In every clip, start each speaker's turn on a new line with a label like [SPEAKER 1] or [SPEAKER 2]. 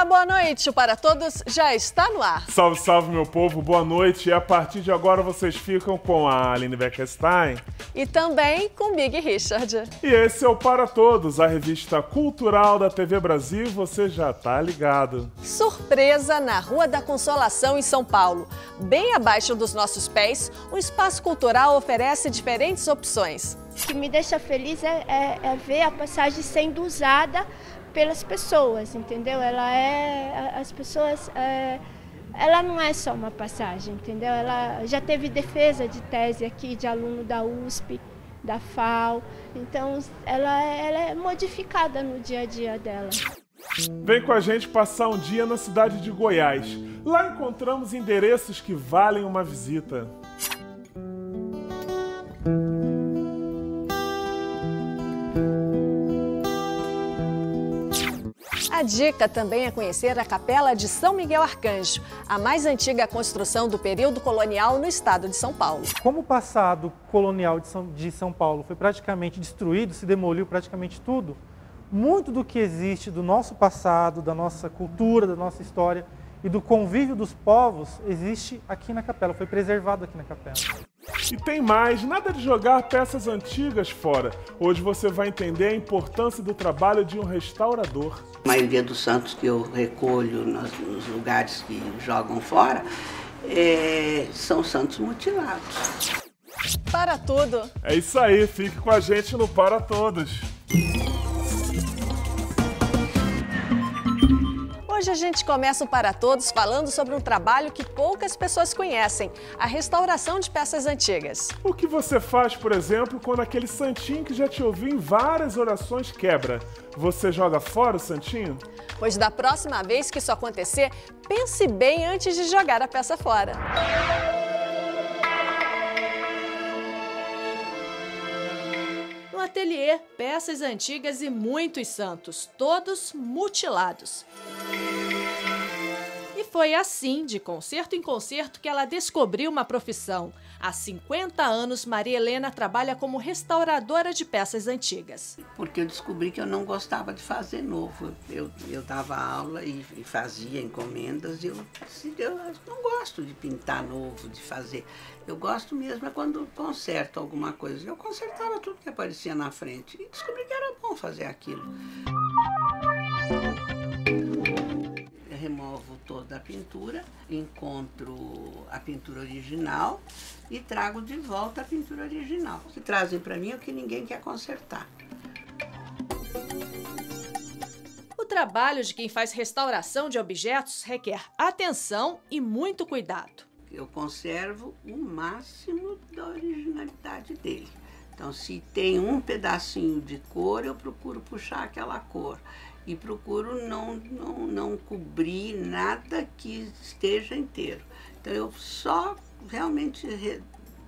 [SPEAKER 1] boa noite. O Para Todos já está no ar.
[SPEAKER 2] Salve, salve, meu povo. Boa noite. E a partir de agora vocês ficam com a Aline Beckstein.
[SPEAKER 1] E também com Big Richard.
[SPEAKER 2] E esse é o Para Todos, a revista cultural da TV Brasil. Você já tá ligado.
[SPEAKER 1] Surpresa na Rua da Consolação, em São Paulo. Bem abaixo dos nossos pés, o espaço cultural oferece diferentes opções.
[SPEAKER 3] O que me deixa feliz é ver a passagem sendo usada pelas pessoas, entendeu? Ela não é só uma passagem, entendeu? Ela já teve defesa de tese aqui de aluno da USP, da FAO, então ela é modificada no dia a dia dela.
[SPEAKER 2] Vem com a gente passar um dia na cidade de Goiás. Lá encontramos endereços que valem uma visita.
[SPEAKER 1] A dica também é conhecer a Capela de São Miguel Arcanjo, a mais antiga construção do período colonial no estado de São Paulo.
[SPEAKER 4] Como o passado colonial de São Paulo foi praticamente destruído, se demoliu praticamente tudo, muito do que existe do nosso passado, da nossa cultura, da nossa história e do convívio dos povos existe aqui na capela, foi preservado aqui na capela.
[SPEAKER 2] E tem mais, nada de jogar peças antigas fora. Hoje você vai entender a importância do trabalho de um restaurador.
[SPEAKER 5] A maioria dos santos que eu recolho nos lugares que jogam fora são santos mutilados.
[SPEAKER 1] Para tudo!
[SPEAKER 2] É isso aí, fique com a gente no Para Todos.
[SPEAKER 1] Hoje a gente começa o Para Todos falando sobre um trabalho que poucas pessoas conhecem, a restauração de peças antigas.
[SPEAKER 2] O que você faz, por exemplo, quando aquele santinho que já te ouviu em várias orações quebra? Você joga fora o santinho?
[SPEAKER 1] Pois da próxima vez que isso acontecer, pense bem antes de jogar a peça fora. No ateliê, peças antigas e muitos santos, todos mutilados. E foi assim, de concerto em concerto, que ela descobriu uma profissão. Há 50 anos, Maria Helena trabalha como restauradora de peças antigas.
[SPEAKER 5] Porque eu descobri que eu não gostava de fazer novo. Eu dava aula e fazia encomendas e eu não gosto de pintar novo, de fazer. Eu gosto mesmo quando conserto alguma coisa. Eu consertava tudo que aparecia na frente e descobri que era bom fazer aquilo. Eu removo toda a pintura, encontro a pintura original e trago de volta a pintura original. O que trazem para mim é o que ninguém quer consertar.
[SPEAKER 1] O trabalho de quem faz restauração de objetos requer atenção e muito cuidado.
[SPEAKER 5] Eu conservo o máximo da originalidade dele. Então, se tem um pedacinho de cor, eu procuro puxar aquela cor. E procuro não cobrir nada que esteja inteiro. Então, eu só realmente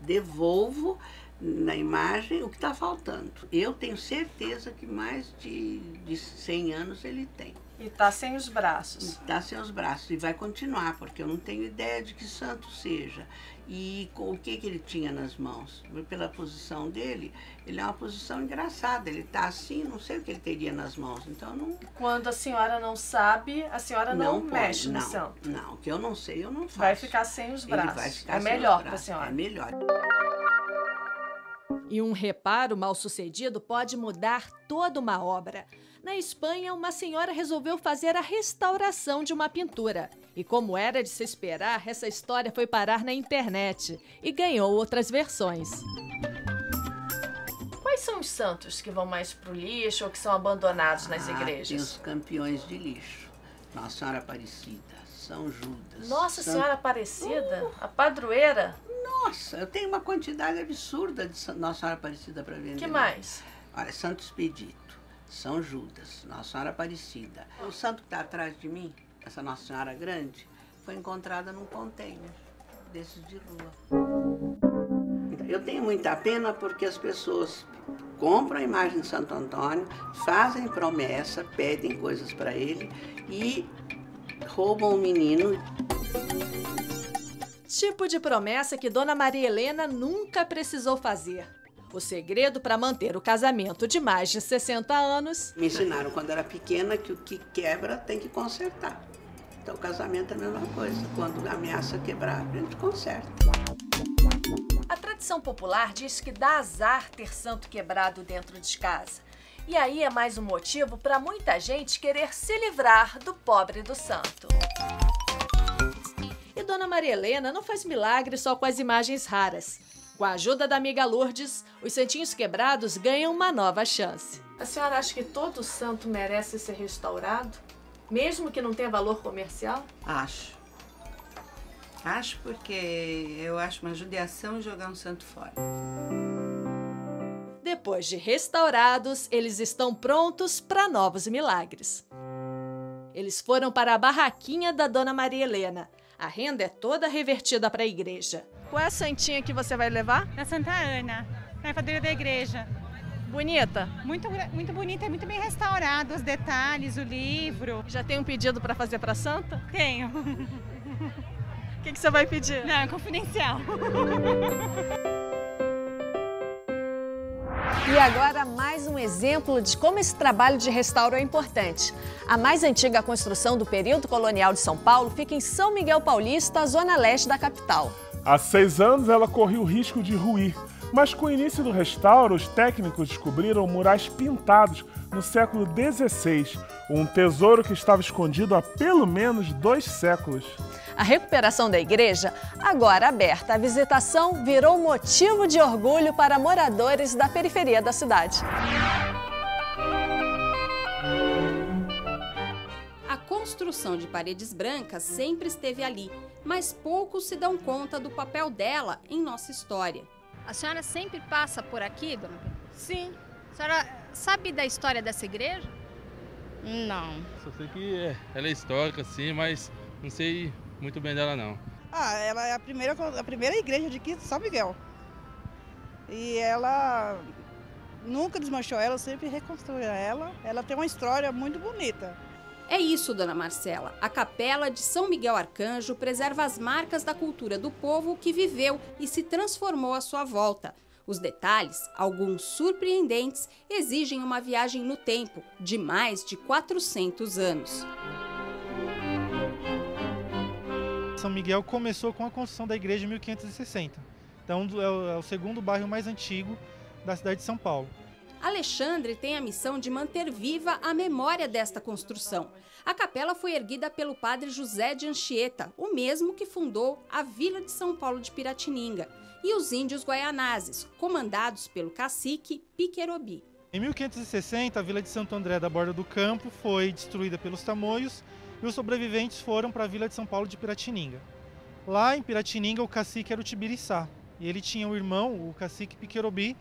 [SPEAKER 5] devolvo na imagem o que está faltando. Eu tenho certeza que mais de 100 anos ele tem.
[SPEAKER 1] E está sem os braços.
[SPEAKER 5] Está sem os braços e vai continuar, porque eu não tenho ideia de que santo seja. E o que ele tinha nas mãos. Pela posição dele, ele é uma posição engraçada. Ele está assim, não sei o que ele teria nas mãos. Então, não...
[SPEAKER 1] Quando a senhora não sabe, a senhora não mexe no santo.
[SPEAKER 5] Não, o que eu não sei, eu não faço.
[SPEAKER 1] Vai ficar sem os braços.
[SPEAKER 5] Ele vai ficar
[SPEAKER 1] é
[SPEAKER 5] sem
[SPEAKER 1] melhor
[SPEAKER 5] os braços.
[SPEAKER 1] para a senhora.
[SPEAKER 5] É melhor.
[SPEAKER 1] E um reparo mal sucedido pode mudar toda uma obra. Na Espanha, uma senhora resolveu fazer a restauração de uma pintura. E como era de se esperar, essa história foi parar na internet e ganhou outras versões. Quais são os santos que vão mais pro lixo ou que são abandonados nas igrejas?
[SPEAKER 5] Tem os campeões de lixo. Nossa Senhora Aparecida, São Judas.
[SPEAKER 1] Nossa Senhora Aparecida? A padroeira?
[SPEAKER 5] Nossa, eu tenho uma quantidade absurda de Nossa Senhora Aparecida para vender.
[SPEAKER 1] Que mais?
[SPEAKER 5] Olha, Santo Expedito, São Judas, Nossa Senhora Aparecida. O santo que está atrás de mim, essa Nossa Senhora grande, foi encontrada num container desses de rua. Eu tenho muita pena porque as pessoas compram a imagem de Santo Antônio, fazem promessa, pedem coisas para ele e roubam o menino.
[SPEAKER 1] Tipo de promessa que Dona Maria Helena nunca precisou fazer. O segredo para manter o casamento de mais de 60 anos...
[SPEAKER 5] Me ensinaram quando era pequena que o que quebra tem que consertar. Então o casamento é a mesma coisa. Quando ameaça quebrar, a gente conserta.
[SPEAKER 1] A tradição popular diz que dá azar ter santo quebrado dentro de casa. E aí é mais um motivo para muita gente querer se livrar do pobre do santo. E Dona Maria Helena não faz milagre só com as imagens raras. Com a ajuda da amiga Lourdes, os santinhos quebrados ganham uma nova chance. A senhora acha que todo santo merece ser restaurado? Mesmo que não tenha valor comercial?
[SPEAKER 6] Acho. Acho porque eu acho uma judiação jogar um santo fora.
[SPEAKER 1] Depois de restaurados, eles estão prontos para novos milagres. Eles foram para a barraquinha da Dona Maria Helena. A renda é toda revertida para a igreja. Qual é a santinha que você vai levar?
[SPEAKER 7] Da Santa Ana, na padroeira da igreja.
[SPEAKER 1] Bonita?
[SPEAKER 7] Muito bonita e muito bem restaurado, os detalhes, o livro.
[SPEAKER 1] Já tem um pedido para fazer para santa?
[SPEAKER 7] Tenho.
[SPEAKER 1] O que você vai pedir?
[SPEAKER 7] Não, é confidencial.
[SPEAKER 1] E agora mais um exemplo de como esse trabalho de restauro é importante. A mais antiga construção do período colonial de São Paulo fica em São Miguel Paulista, zona leste da capital.
[SPEAKER 2] Há 6 anos ela corria o risco de ruir, mas com o início do restauro, os técnicos descobriram murais pintados no século XVI, um tesouro que estava escondido há pelo menos 2 séculos.
[SPEAKER 1] A recuperação da igreja, agora aberta à visitação, virou motivo de orgulho para moradores da periferia da cidade.
[SPEAKER 8] A construção de paredes brancas sempre esteve ali, mas poucos se dão conta do papel dela em nossa história.
[SPEAKER 9] A senhora sempre passa por aqui, dona Pedro?
[SPEAKER 10] Sim.
[SPEAKER 9] A senhora sabe da história dessa igreja?
[SPEAKER 10] Não.
[SPEAKER 11] Só sei que ela é histórica, sim, mas não sei muito bem dela, não.
[SPEAKER 10] Ela é a primeira igreja de aqui de São Miguel. E ela nunca desmanchou ela, sempre reconstruiu ela. Ela tem uma história muito bonita.
[SPEAKER 8] É isso, dona Marcela. A Capela de São Miguel Arcanjo preserva as marcas da cultura do povo que viveu e se transformou à sua volta. Os detalhes, alguns surpreendentes, exigem uma viagem no tempo de mais de 400 anos.
[SPEAKER 4] São Miguel começou com a construção da igreja em 1560. Então é o segundo bairro mais antigo da cidade de São Paulo.
[SPEAKER 8] Alexandre tem a missão de manter viva a memória desta construção. A capela foi erguida pelo padre José de Anchieta, o mesmo que fundou a Vila de São Paulo de Piratininga, e os índios guaianazes, comandados pelo cacique Piquerobi.
[SPEAKER 4] Em 1560, a Vila de Santo André da Borda do Campo foi destruída pelos tamoios e os sobreviventes foram para a Vila de São Paulo de Piratininga. Lá em Piratininga, o cacique era o Tibiriçá, e ele tinha um irmão, o cacique Piquerobi,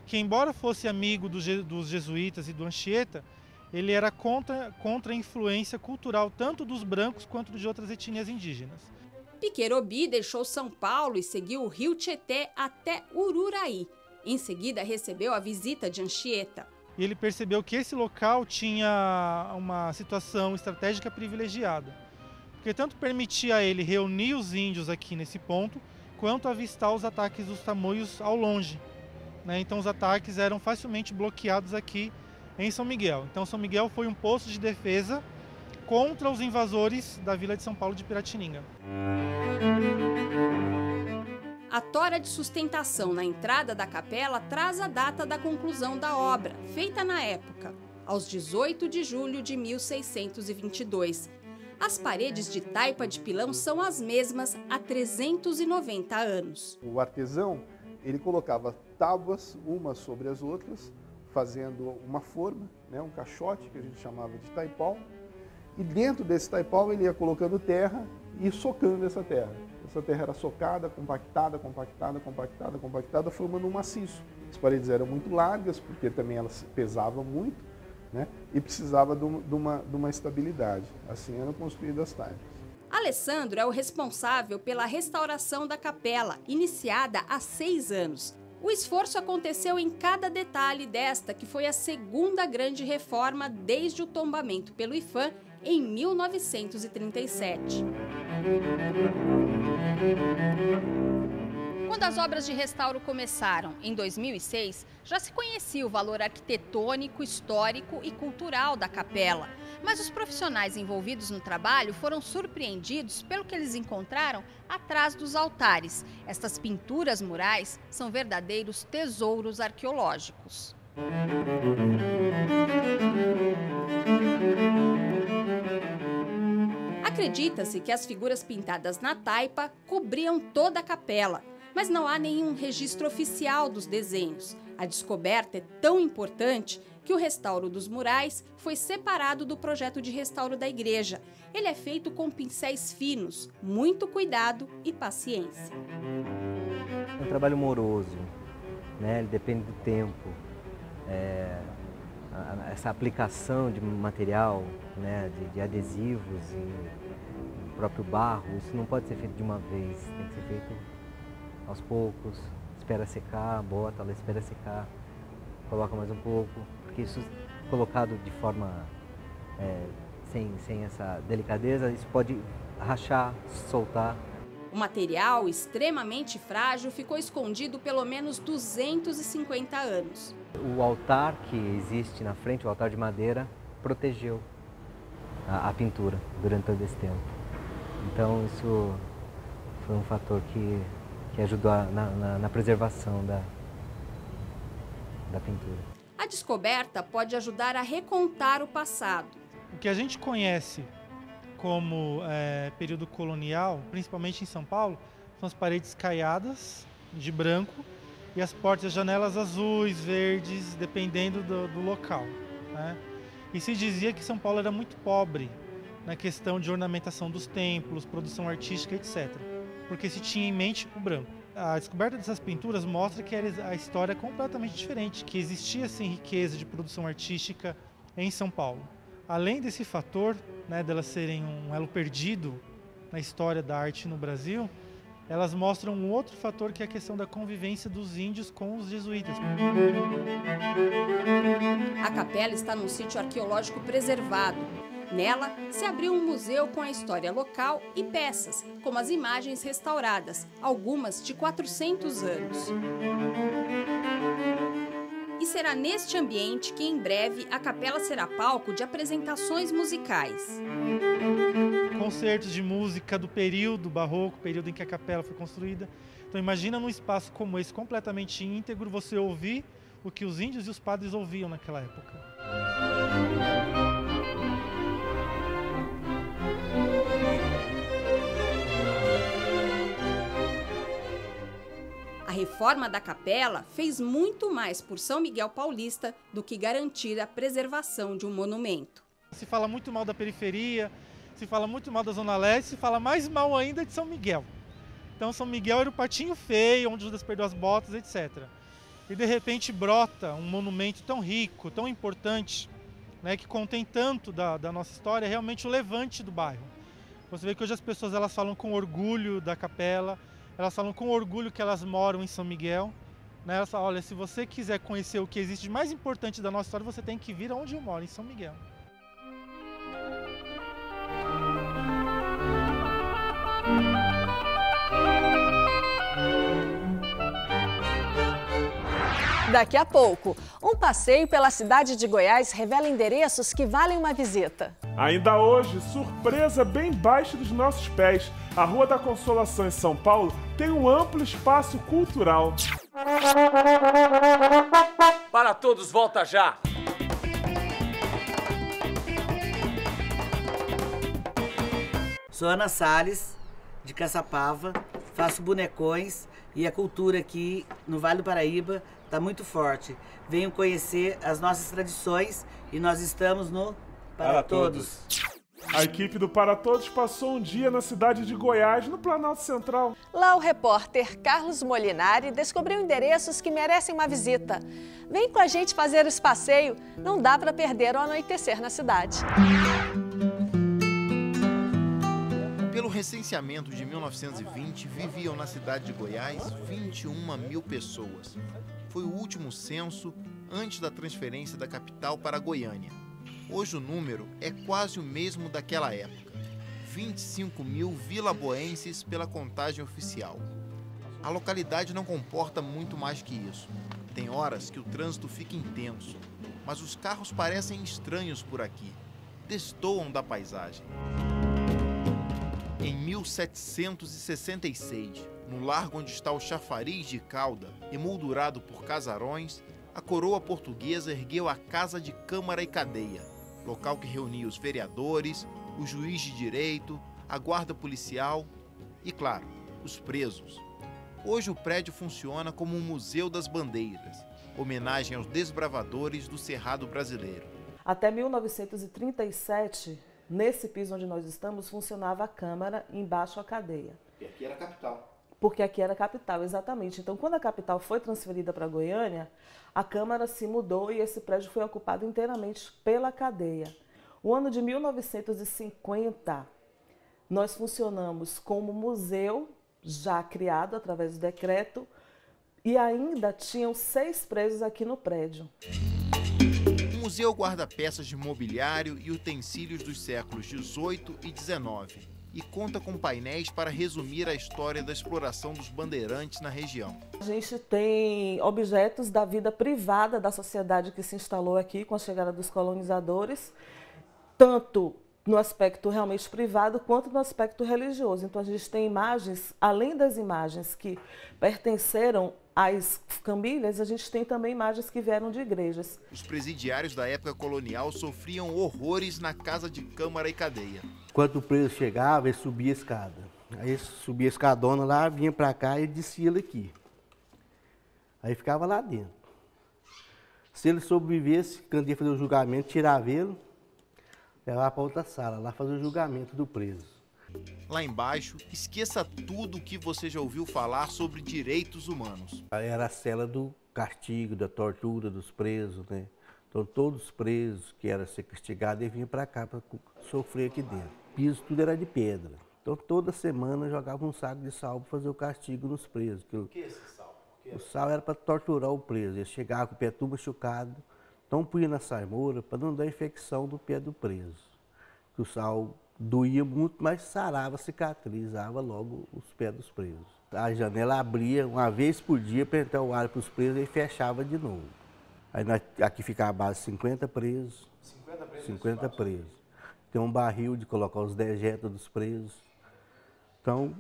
[SPEAKER 4] que embora fosse amigo dos jesuítas e do Anchieta, ele era contra a influência cultural tanto dos brancos quanto de outras etnias indígenas.
[SPEAKER 8] Piquerobi deixou São Paulo e seguiu o rio Tietê até Ururaí. Em seguida, recebeu a visita de Anchieta.
[SPEAKER 4] E ele percebeu que esse local tinha uma situação estratégica privilegiada, porque tanto permitia a ele reunir os índios aqui nesse ponto, quanto avistar os ataques dos tamoios ao longe. Então os ataques eram facilmente bloqueados aqui em São Miguel. Então São Miguel foi um posto de defesa contra os invasores da Vila de São Paulo de Piratininga.
[SPEAKER 8] A tora de sustentação na entrada da capela traz a data da conclusão da obra, feita na época, aos 18 de julho de 1622. As paredes de taipa de pilão são as mesmas há 390 anos.
[SPEAKER 12] O artesão, ele colocava tábuas umas sobre as outras, fazendo uma forma, um caixote que a gente chamava de taipau, e dentro desse taipau ele ia colocando terra e socando essa terra. Essa terra era socada, compactada, formando um maciço. As paredes eram muito largas, porque também elas pesavam muito, e precisava de uma estabilidade. Assim eram construídas as taipas.
[SPEAKER 8] Alessandro é o responsável pela restauração da capela, iniciada há 6 anos. O esforço aconteceu em cada detalhe desta, que foi a segunda grande reforma desde o tombamento pelo IFAM em 1937.
[SPEAKER 9] Quando as obras de restauro começaram, em 2006, já se conhecia o valor arquitetônico, histórico e cultural da capela. Mas os profissionais envolvidos no trabalho foram surpreendidos pelo que eles encontraram atrás dos altares. Estas pinturas murais são verdadeiros tesouros arqueológicos. Acredita-se que as figuras pintadas na taipa cobriam toda a capela, mas não há nenhum registro oficial dos desenhos. A descoberta é tão importante que o restauro dos murais foi separado do projeto de restauro da igreja. Ele é feito com pincéis finos, muito cuidado e paciência.
[SPEAKER 13] É um trabalho moroso, né? Ele depende do tempo. Essa aplicação de material, né? de adesivos e próprio barro, isso não pode ser feito de uma vez, tem que ser feito aos poucos, espera secar, bota, ela espera secar, coloca mais um pouco, porque isso colocado de forma sem essa delicadeza, isso pode rachar, soltar.
[SPEAKER 8] O material, extremamente frágil, ficou escondido pelo menos 250 anos.
[SPEAKER 13] O altar que existe na frente, o altar de madeira, protegeu a pintura durante todo esse tempo. Então isso foi um fator que ajudou na preservação da pintura.
[SPEAKER 8] A descoberta pode ajudar a recontar o passado.
[SPEAKER 4] O que a gente conhece como período colonial, principalmente em São Paulo, são as paredes caiadas de branco e as portas e as janelas azuis, verdes, dependendo do local, né? E se dizia que São Paulo era muito pobre na questão de ornamentação dos templos, produção artística, etc. Porque se tinha em mente o branco. A descoberta dessas pinturas mostra que a história é completamente diferente, que existia sim riqueza de produção artística em São Paulo. Além desse fator, né, delas serem um elo perdido na história da arte no Brasil, elas mostram um outro fator, que é a questão da convivência dos índios com os jesuítas.
[SPEAKER 8] A capela está num sítio arqueológico preservado. Nela, se abriu um museu com a história local e peças, como as imagens restauradas, algumas de 400 anos. E será neste ambiente que, em breve, a capela será palco de apresentações musicais.
[SPEAKER 4] Concertos de música do período barroco, período em que a capela foi construída. Então imagina num espaço como esse, completamente íntegro, você ouvir o que os índios e os padres ouviam naquela época.
[SPEAKER 8] A reforma da capela fez muito mais por São Miguel Paulista do que garantir a preservação de um monumento.
[SPEAKER 4] Se fala muito mal da periferia, se fala muito mal da Zona Leste, se fala mais mal ainda de São Miguel. Então São Miguel era o patinho feio, onde Judas perdeu as botas, etc. E de repente brota um monumento tão rico, tão importante, né, que contém tanto da nossa história, realmente o levante do bairro. Você vê que hoje as pessoas elas falam com orgulho da capela, elas falam com orgulho que elas moram em São Miguel. Né? Elas falam, olha, se você quiser conhecer o que existe de mais importante da nossa história, você tem que vir aonde eu moro, em São Miguel.
[SPEAKER 1] Daqui a pouco, um passeio pela cidade de Goiás revela endereços que valem uma visita.
[SPEAKER 2] Ainda hoje, surpresa bem baixo dos nossos pés. A Rua da Consolação em São Paulo tem um amplo espaço cultural.
[SPEAKER 14] Para todos, volta já!
[SPEAKER 15] Sou Ana Salles, de Caçapava, faço bonecões e a cultura aqui no Vale do Paraíba está muito forte. Venham conhecer as nossas tradições e nós estamos no Para Todos.
[SPEAKER 2] A equipe do Para Todos passou um dia na cidade de Goiás, no Planalto Central.
[SPEAKER 1] Lá o repórter Carlos Molinari descobriu endereços que merecem uma visita. Vem com a gente fazer esse passeio, não dá para perder o anoitecer na cidade.
[SPEAKER 16] Pelo recenseamento de 1920, viviam na cidade de Goiás 21 mil pessoas. Foi o último censo antes da transferência da capital para Goiânia. Hoje o número é quase o mesmo daquela época, 25 mil vilaboenses pela contagem oficial. A localidade não comporta muito mais que isso. Tem horas que o trânsito fica intenso, mas os carros parecem estranhos por aqui, destoam da paisagem. Em 1766, no largo onde está o chafariz de cauda, emoldurado por casarões, a coroa portuguesa ergueu a Casa de Câmara e Cadeia, local que reunia os vereadores, o juiz de direito, a guarda policial e, claro, os presos. Hoje o prédio funciona como um museu das bandeiras, homenagem aos desbravadores do Cerrado brasileiro.
[SPEAKER 17] Até 1937, nesse piso onde nós estamos, funcionava a Câmara e embaixo a cadeia.
[SPEAKER 16] E aqui era a capital.
[SPEAKER 17] Porque aqui era a capital, exatamente. Então, quando a capital foi transferida para Goiânia, a Câmara se mudou e esse prédio foi ocupado inteiramente pela cadeia. O ano de 1950, nós funcionamos como museu, já criado através do decreto, e ainda tinham 6 presos aqui no prédio.
[SPEAKER 16] O museu guarda peças de mobiliário e utensílios dos séculos XVIII e XIX e conta com painéis para resumir a história da exploração dos bandeirantes na região.
[SPEAKER 17] A gente tem objetos da vida privada da sociedade que se instalou aqui com a chegada dos colonizadores, tanto no aspecto realmente privado quanto no aspecto religioso. Então a gente tem imagens, além das imagens que pertenceram às famílias, a gente tem também imagens que vieram de igrejas.
[SPEAKER 16] Os presidiários da época colonial sofriam horrores na Casa de Câmara e Cadeia.
[SPEAKER 18] Quando o preso chegava, ele subia a escada. Aí ele subia a escadona lá, vinha para cá e descia ele aqui. Aí ficava lá dentro. Se ele sobrevivesse, quando ia fazer o julgamento, tirava ele, levava para outra sala, lá fazer o julgamento do preso.
[SPEAKER 16] Lá embaixo, esqueça tudo o que você já ouviu falar sobre direitos humanos.
[SPEAKER 18] Era a cela do castigo, da tortura dos presos, né? Então todos os presos que eram ser castigados, eles vinham para cá para sofrer aqui dentro. O piso tudo era de pedra. Então toda semana jogava um saco de sal para fazer o castigo nos presos.
[SPEAKER 16] O que é esse sal?
[SPEAKER 18] O sal era para torturar o preso. Ele chegava com o pé tudo machucado, então punha na sarmoura para não dar infecção do pé do preso. Que o sal doía muito, mas sarava, cicatrizava logo os pés dos presos. A janela abria uma vez por dia para entrar o ar para os presos e fechava de novo. Aí aqui ficava a base 50 presos. 50 presos. Tem um barril de colocar os dejetos dos presos. Então,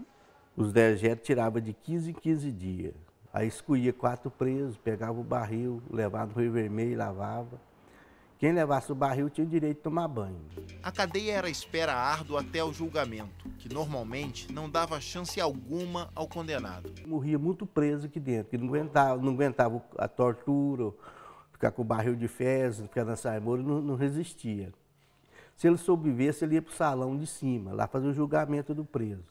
[SPEAKER 18] os dejetos tirava de 15 em 15 dias. Aí escolhia 4 presos, pegava o barril, levava no Rio Vermelho, lavava. Quem levasse o barril tinha o direito de tomar banho.
[SPEAKER 16] A cadeia era a espera árdua até o julgamento, que normalmente não dava chance alguma ao condenado.
[SPEAKER 18] Morria muito preso aqui dentro, que não aguentava a tortura, ficar com o barril de fezes, ficar na sarmoura, não resistia. Se ele sobrevivesse, ele ia para o salão de cima, lá fazer o julgamento do preso.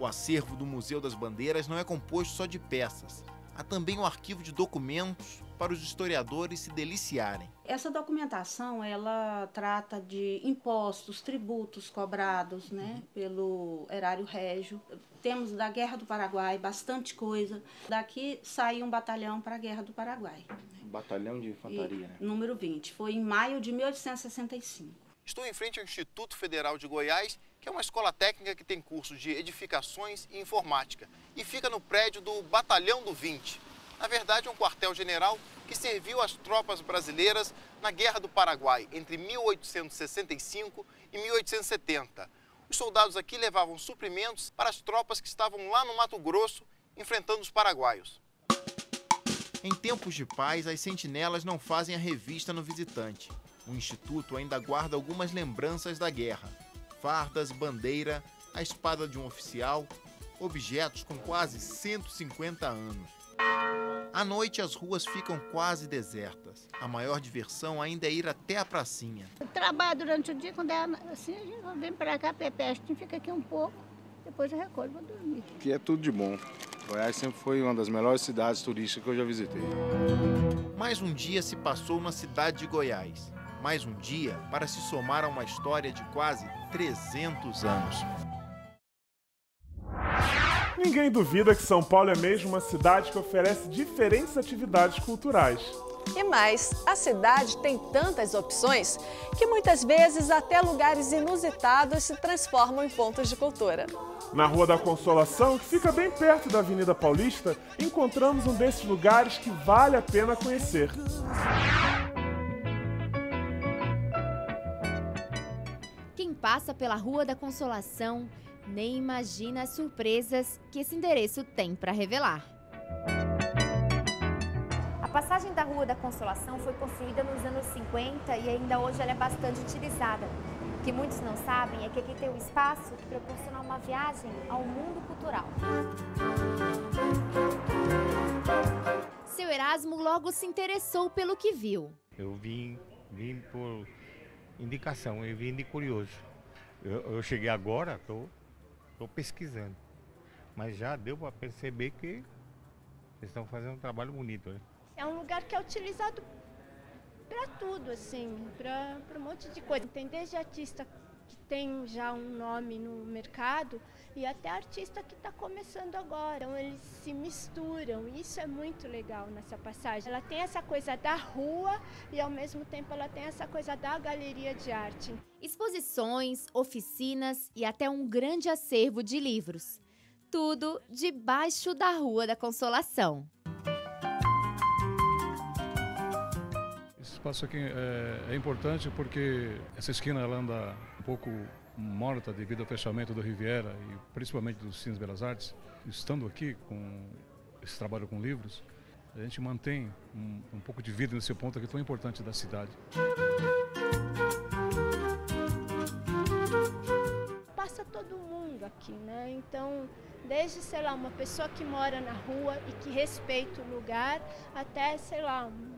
[SPEAKER 16] O acervo do Museu das Bandeiras não é composto só de peças. Há também um arquivo de documentos para os historiadores se deliciarem.
[SPEAKER 19] Essa documentação, ela trata de impostos, tributos cobrados, né, pelo erário régio. Temos da Guerra do Paraguai bastante coisa. Daqui saiu um batalhão para a Guerra do Paraguai.
[SPEAKER 16] Batalhão de Infantaria, né?
[SPEAKER 19] Número 20. Foi em maio de 1865.
[SPEAKER 16] Estou em frente ao Instituto Federal de Goiás, que é uma escola técnica que tem curso de edificações e informática e fica no prédio do Batalhão do 20. Na verdade, é um quartel-general que serviu às tropas brasileiras na Guerra do Paraguai entre 1865 e 1870. Os soldados aqui levavam suprimentos para as tropas que estavam lá no Mato Grosso enfrentando os paraguaios. Em tempos de paz, as sentinelas não fazem a revista no visitante. O Instituto ainda guarda algumas lembranças da guerra. Fardas, bandeira, a espada de um oficial, objetos com quase 150 anos. À noite, as ruas ficam quase desertas. A maior diversão ainda é ir até a pracinha.
[SPEAKER 20] Eu trabalho durante o dia, quando é assim, a gente vem para cá, a gente fica aqui um pouco, depois eu recolho para dormir.
[SPEAKER 21] Aqui é tudo de bom. Goiás sempre foi uma das melhores cidades turísticas que eu já visitei.
[SPEAKER 16] Mais um dia se passou na cidade de Goiás. Mais um dia para se somar a uma história de quase 300 anos.
[SPEAKER 2] Ninguém duvida que São Paulo é mesmo uma cidade que oferece diferentes atividades culturais.
[SPEAKER 1] E mais, a cidade tem tantas opções que muitas vezes até lugares inusitados se transformam em pontos de cultura.
[SPEAKER 2] Na Rua da Consolação, que fica bem perto da Avenida Paulista, encontramos um desses lugares que vale a pena conhecer.
[SPEAKER 3] Quem passa pela Rua da Consolação nem imagina as surpresas que esse endereço tem para revelar.
[SPEAKER 22] A passagem da Rua da Consolação foi construída nos anos 50 e ainda hoje ela é bastante utilizada. O que muitos não sabem é que aqui tem um espaço que proporciona uma viagem ao mundo cultural.
[SPEAKER 3] Seu Erasmo logo se interessou pelo que viu.
[SPEAKER 23] Eu vim por indicação, eu vim de curioso. Eu cheguei agora, estou pesquisando, mas já deu para perceber que eles estão fazendo um trabalho bonito, né?
[SPEAKER 24] É um lugar que é utilizado para tudo, assim, para um monte de coisa. Tem desde artista que tem já um nome no mercado e até artista que está começando agora. Então eles se misturam, isso é muito legal nessa passagem. Ela tem essa coisa da rua e ao mesmo tempo ela tem essa coisa da galeria de arte.
[SPEAKER 3] Exposições, oficinas e até um grande acervo de livros. Tudo debaixo da Rua da Consolação.
[SPEAKER 25] Esse espaço aqui é importante porque essa esquina ela anda um pouco morta devido ao fechamento do Riviera e principalmente dos Cines Belas Artes. Estando aqui com esse trabalho com livros, a gente mantém um pouco de vida nesse ponto aqui tão importante da cidade.
[SPEAKER 24] Passa todo mundo aqui, né? Então, desde, sei lá, uma pessoa que mora na rua e que respeita o lugar, até, sei lá, um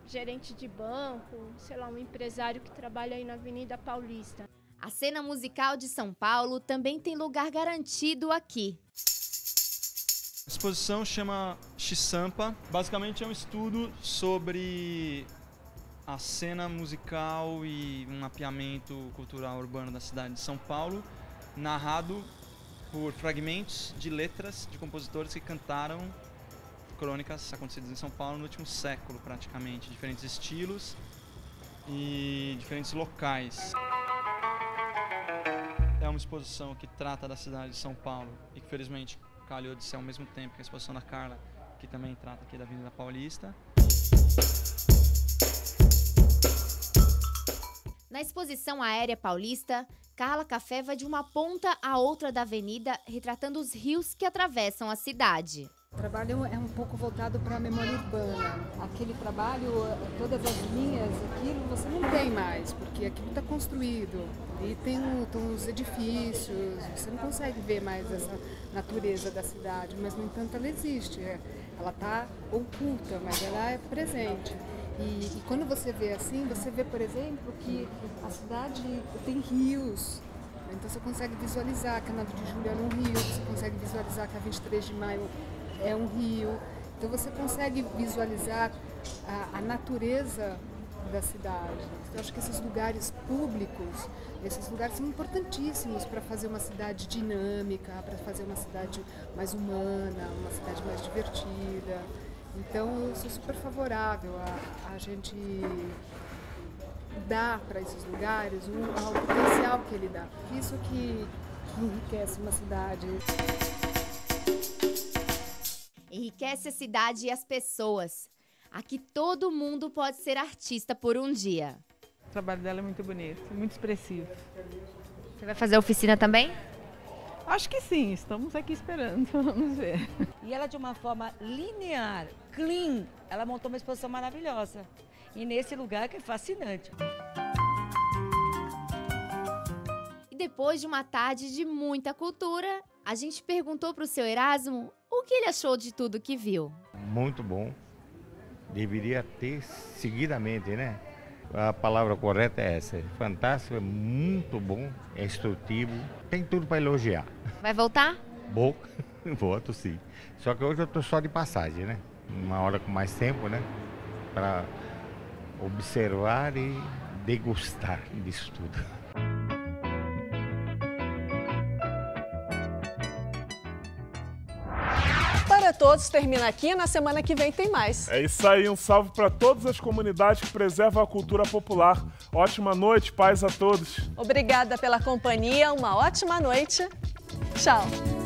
[SPEAKER 24] gerente de banco, sei lá, um empresário que trabalha aí na Avenida Paulista.
[SPEAKER 3] A cena musical de São Paulo também tem lugar garantido aqui.
[SPEAKER 26] A exposição chama X-Sampa. Basicamente é um estudo sobre a cena musical e um mapeamento cultural urbano da cidade de São Paulo, narrado por fragmentos de letras de compositores que cantaram crônicas acontecidas em São Paulo no último século, praticamente. Diferentes estilos e diferentes locais. É uma exposição que trata da cidade de São Paulo e que, felizmente, calhou de ser ao mesmo tempo que a exposição da Carla, que também trata aqui da Avenida Paulista.
[SPEAKER 3] Na exposição aérea paulista, Carla Café vai de uma ponta à outra da avenida, retratando os rios que atravessam a cidade.
[SPEAKER 27] O trabalho é um pouco voltado para a memória urbana. Aquele trabalho, todas as linhas, aquilo você não tem mais, porque aquilo está construído. E tem os edifícios, você não consegue ver mais essa natureza da cidade, mas no entanto ela existe. Ela está oculta, mas ela é presente. E quando você vê assim, você vê, por exemplo, que a cidade tem rios. Então você consegue visualizar que a 9 de julho era um rio, você consegue visualizar que a 23 de maio é um rio. Então você consegue visualizar a natureza da cidade. Eu acho que esses lugares públicos, esses lugares são importantíssimos para fazer uma cidade dinâmica, para fazer uma cidade mais humana, uma cidade mais divertida. Então eu sou super favorável a gente dar para esses lugares o potencial que ele dá. Isso que enriquece uma cidade.
[SPEAKER 3] Enriquece a cidade e as pessoas. Aqui todo mundo pode ser artista por um dia.
[SPEAKER 28] O trabalho dela é muito bonito, muito expressivo.
[SPEAKER 3] Você vai fazer oficina também?
[SPEAKER 28] Acho que sim, estamos aqui esperando, vamos ver.
[SPEAKER 29] E ela, de uma forma linear, clean, ela montou uma exposição maravilhosa. E nesse lugar que é fascinante.
[SPEAKER 3] E depois de uma tarde de muita cultura, a gente perguntou para o seu Erasmo o que ele achou de tudo que viu.
[SPEAKER 23] Muito bom. Deveria ter seguidamente, né? A palavra correta é essa. Fantástico, é muito bom, é instrutivo, tem tudo para elogiar.
[SPEAKER 3] Vai voltar?
[SPEAKER 23] Vou, volto sim. Só que hoje eu estou só de passagem, né? Uma hora com mais tempo, né? Para observar e degustar disso tudo.
[SPEAKER 5] é Todos termina aqui, na semana que vem tem mais.
[SPEAKER 2] É isso aí, um salve para todas as comunidades que preservam a cultura popular. Ótima noite, paz a todos.
[SPEAKER 5] Obrigada pela companhia, uma ótima noite. Tchau.